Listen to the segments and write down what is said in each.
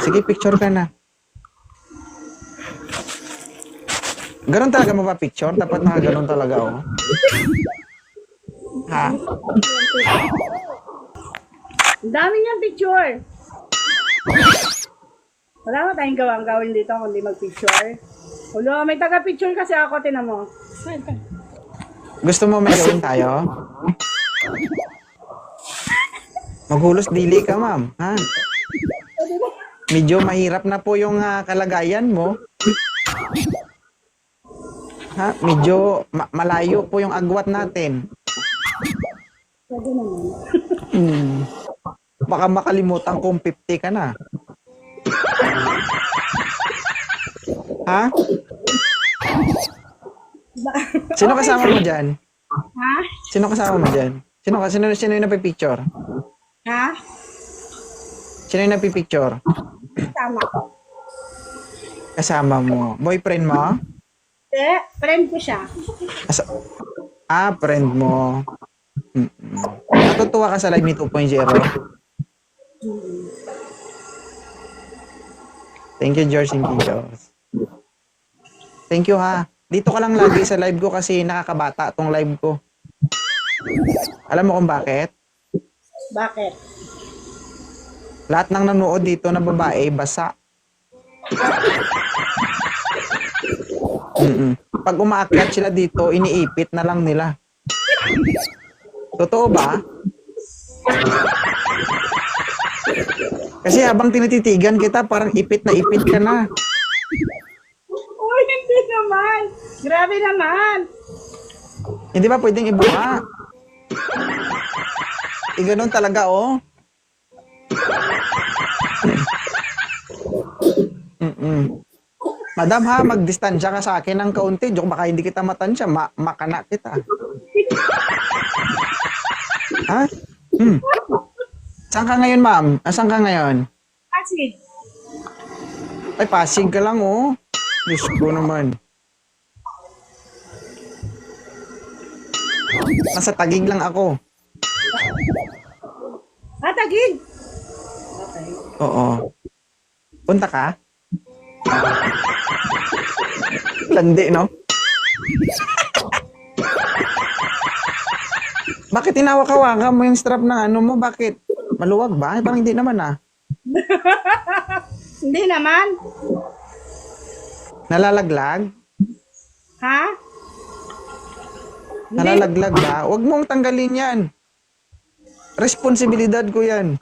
Sige, picture ka na. Ganon talaga mapapicture? Dapat nakaganon talaga, oh. Ha? Ang dami niyang picture. Wala ka tayong gawin dito kundi mag-picture. Ulo, may taga-picture kasi ako, tinan mo. Gusto mo may gawin tayo? Maghulos dili ka, ma'am. Ha? Medyo mahirap na po yung kalagayan mo. Ha? Medyo malayo po yung agwat natin. Pwede naman. Baka makalimutan kung 50 ka na. Ha? Sino kasama mo dyan? Ha? Sino kasama mo dyan? Sino yung napipicture? Ha? Sino yung napipicture? Tama. Kasama mo. Boyfriend mo? Friend ko siya. Friend mo. Natutuwa ka sa live ni 2.0? Thank you, George and Kijos. Thank you, ha. Dito ka lang lagi sa live ko kasi nakakabata tong live ko. Alam mo kung bakit? Bakit? Lahat ng nanood dito na babae, basa. Pag umaakyat sila dito, iniipit na lang nila. Totoo ba? Kasi habang tinititigan kita, parang ipit na ipit ka na. Uy, hindi naman. Grabe naman. Hindi ba pwedeng ibuka? Ganon talaga, oh. Madam, ha, magdistansya ka sa akin ng kaunti. Joke, baka hindi kita matansya, makana kita. Ha? Saan ka ngayon, ma'am? Saan ka ngayon? Pasig. Ay, Pasig ka lang, oh. Diyos ko naman. Nasa Taguig lang ako. Tagig. Okay. Oo. Punta ka? Landi, no? Bakit tinawak-hawakan mo yung strap ng ano mo? Bakit? Maluwag ba? Parang hindi naman, ah. Hindi naman. Nalalaglag? Ha? Nalalaglag ba? Huwag mong tanggalin yan. Responsibilidad ko yan.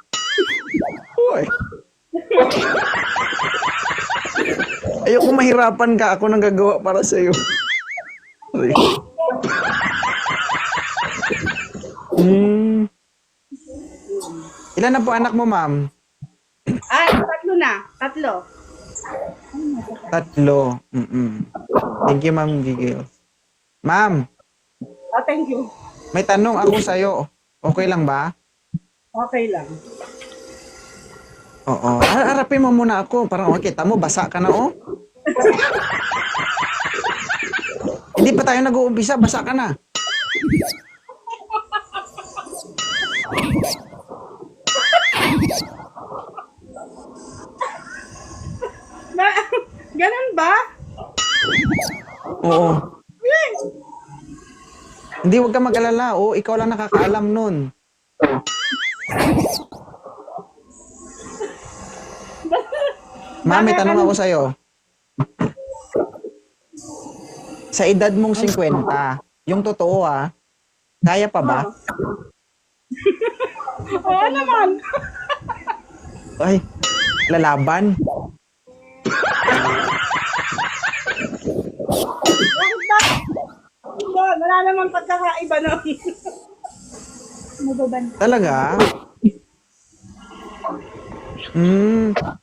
Uy. Ayoko mahirapan ka. Ako nang gagawa para sa'yo. Sorry. Ilan na po anak mo, ma'am? Tatlo na. Tatlo. Tatlo. Thank you, ma'am Gigil. Ma'am, Thank you. may tanong ako sa'yo. Okay lang ba? Okay lang. Oo. Harapin mo muna ako. Parang kita mo, basa ka na, oh. Hindi pa tayo nag-uumpisa, basa ka na. Ganun ba? Oo. Hindi, huwag ka mag-alala. Oo, ikaw lang nakakaalam nun. Ma'am, may tanong ako sa'yo. Sa edad mong 50, yung totoo, kaya pa ba? Oo naman. Ay, lalaban. Wala naman pagkakaiba nun. Mababan. Talaga?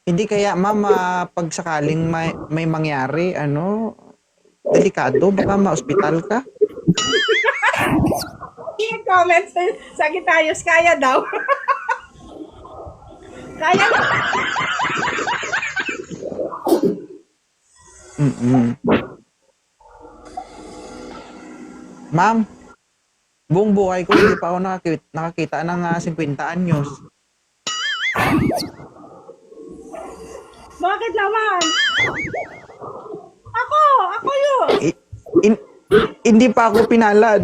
Hindi kaya, ma'am, pag sakaling may mangyari, delikado, baka ma-hospital ka? I-comment sa Sagittarius, kaya daw. Kaya na. Ma'am, buong buhay ko hindi pa ako nakakita ng 50 anyos. Bakit naman? Ako yun. Hindi pa ako pinalad.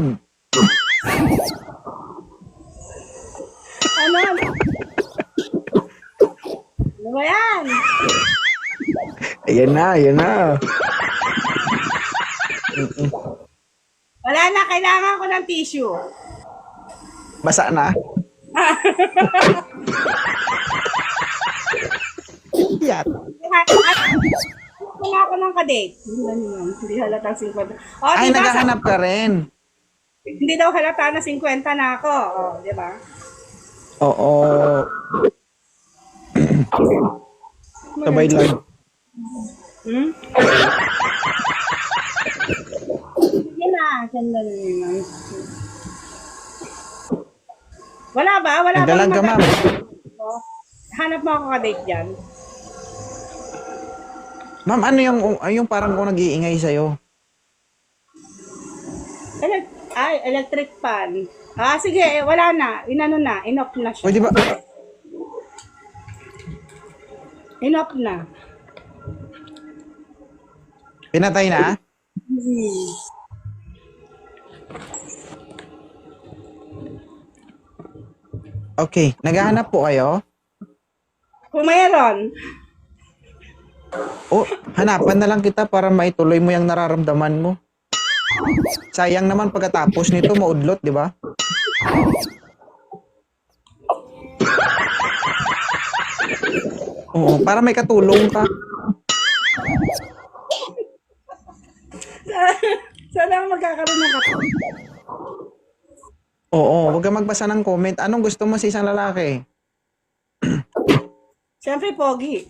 Ano? Ano ba yan? Ayan na. Wala na, kailangan ko ng tissue. Basa na. Yat. Wala ako ng kadate. Hindi halatang 50. Oh, Ay, diba, naghahanap ka rin. hindi daw halata na 50 na ako. Oh, di ba? Oo. Sabay lang. Hmm? Sige na, sandali lang. Wala ba? Wala ba? Nagdalag ka, ma'am. Hanap mo ako kadate dyan. Ma'am, ano yung parang kung nag-iingay sa'yo? Electric fan. Sige, wala na. Inoff na siya. O, di ba? Inoff na. Pinatay na? Okay. Naghahanap po kayo? Kung mayroon, O, hanapan na lang kita para maituloy mo yung nararamdaman mo. Sayang naman pagkatapos nito, maudlot, di ba? Oo, para may katulong ka. sana magkakaroon ng katulong. Oo, huwag ka magbasa ng comment. Anong gusto mo sa isang lalaki? Siyempre, pogi.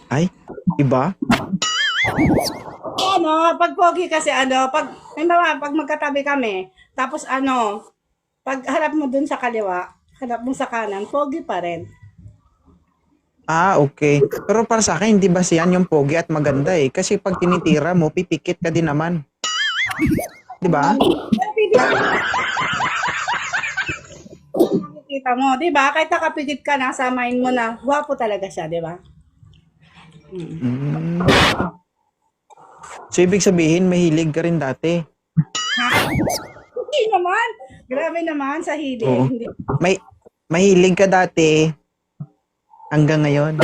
Ay, iba? Pag pogi kasi pag magkatabi kami, tapos pag harap mo dun sa kaliwa, harap mo sa kanan, pogi pa rin. Ah, okay. Pero para sa akin, hindi ba siyan yung pogi at maganda eh? Kasi pag tinitira mo, pipikit ka din naman. Di ba? Nakikita mo, di ba? Kahit nakapikit ka, nasa mind mo na, gwapo talaga siya, di ba? Mm. So, ibig sabihin, mahilig ka rin dati. Hindi naman. Grabe naman sa hilig. Oo. Hindi. Mahilig ka dati hanggang ngayon.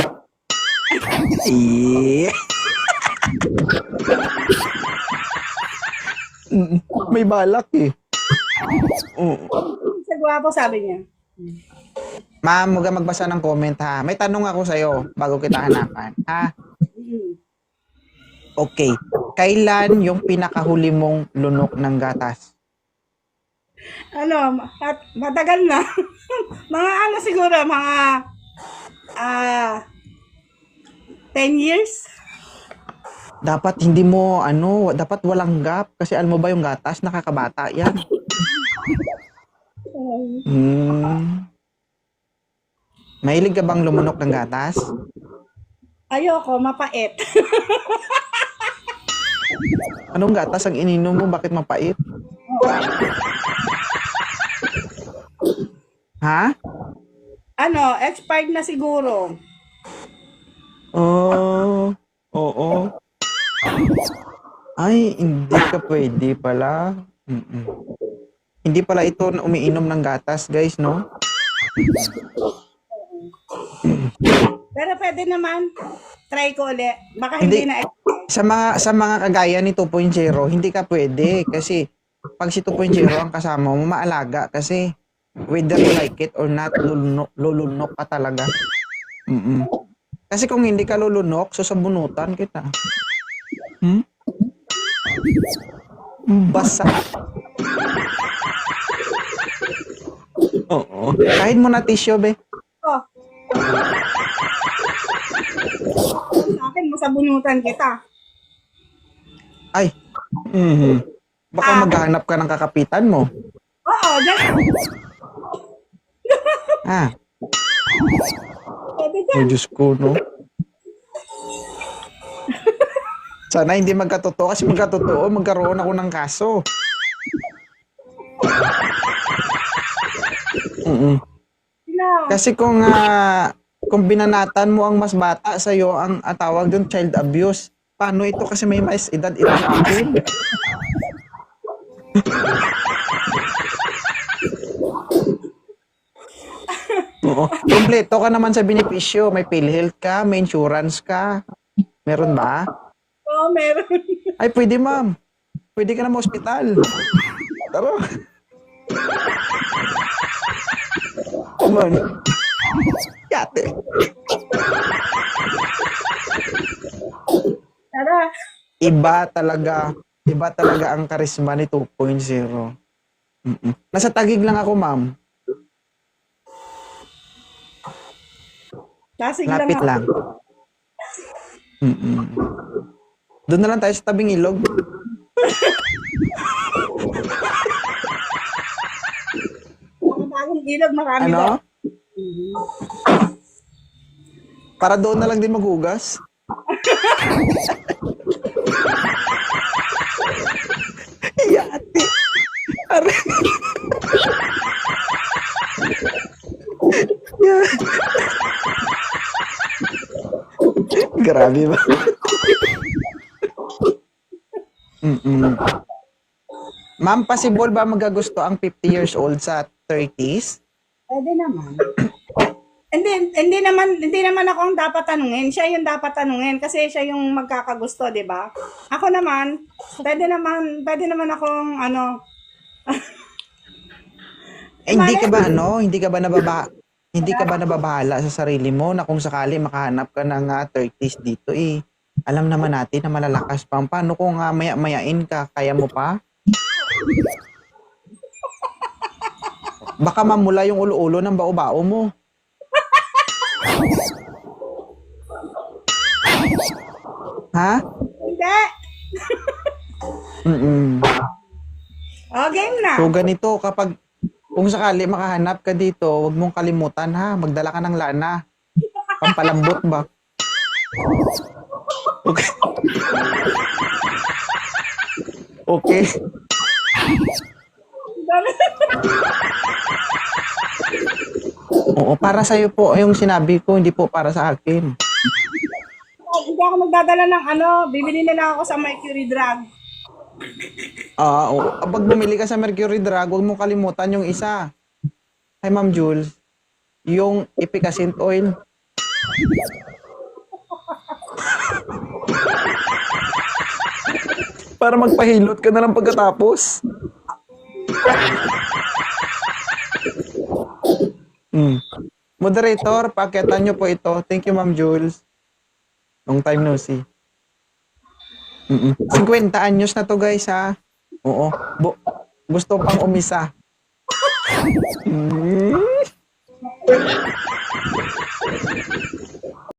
Eh. May balak eh. Oo. Sa gwapo, sabi niya. Ma'am, huwag kang magbasa ng comment ha. May tanong ako sa'yo bago kita hanapan. Ha? Okay. Kailan yung pinakahuli mong lunok ng gatas? Matagal na. Mga siguro, mga 10 years. Dapat hindi mo, dapat walang gap. Kasi alam mo ba yung gatas, nakakabata yan. Mahilig ka bang lumunok ng gatas? Ayoko, mapait. Anong gatas ang ininom mo? Bakit mapait? Ha? Expired na siguro. Oo. Ay, hindi ka pwede pala. Hindi pala ito umiinom ng gatas, guys, no? Pero pwede naman. Try ko ulit. Baka hindi na. Sa mga kagaya ni 2.0, hindi ka pwede kasi pag si 2.0 ang kasama mo, maalaga kasi whether you like it or not, lulunok ka talaga. Kasi kung hindi ka lulunok, susabunutan kita. Basa. Oo. Kahit mo na tissue, be. Sa akin, masabunutan kita. Ay. Baka maghahanap ka ng kakapitan mo. Oo, dyan. Pwede dyan. Oh, Diyos ko, no? Sana hindi magkatotoo. Kasi magkatotoo, magkaroon ako ng kaso. Kasi kung kung binanatan mo ang mas bata sa'yo, ang tawag doon child abuse. Paano ito kasi may mais edad ito sa akin? Oo. Kompleto ka naman sa benepisyo. May PhilHealth ka, may insurance ka. Meron ba? Oo, meron. Ay, pwede ma'am. Pwede ka na sa ospital. Tara. Come on. Yate. Tara. Iba talaga ang karisma ni 2.0. Nasa Taguig lang ako, ma'am. Tasig Lapit lang. lang. Doon na lang tayo sa tabing ilog. Ang bagong ilog, marami Ano? daw. Para doon na lang din maghugas. Yati. Aray. Yeah. Grabe ba? Ma'am, possible ba magagusto ang 50 years old sa 30s? Pwede naman. hindi naman ako ang dapat tanungin. Siya yung dapat tanungin kasi siya yung magkakagusto, 'di ba? Ako naman, pwede naman akong Hindi ka ba nababahala sa sarili mo na kung sakali makahanap ka ng 30s dito eh. Alam naman natin na malalakas pa. Paano kung maya-mayain ka, kaya mo pa? Baka mamula yung ulo-ulo ng bao-bao mo. Ha? Hindi. Oh, game na. So ganito, kung sakali makahanap ka dito, huwag mong kalimutan ha, magdala ka ng lana. Pampalambot ba? Okay. Okay. Oo, para sa'yo po yung sinabi ko, hindi po para sa akin. Hindi ako magdadala ng bibili na lang ako sa Mercury Drug. Oo. Kapag bumili ka sa Mercury Drug, huwag mong kalimutan yung isa. Hi, Ma'am Jules. Yung Epicacint oil. Para magpahilot ka na lang pagkatapos. Moderator, pakitan nyo po ito. Thank you, Ma'am Jules. Long time no see. 50 anyos na to, guys, ha? Oo. Gusto pang umisa.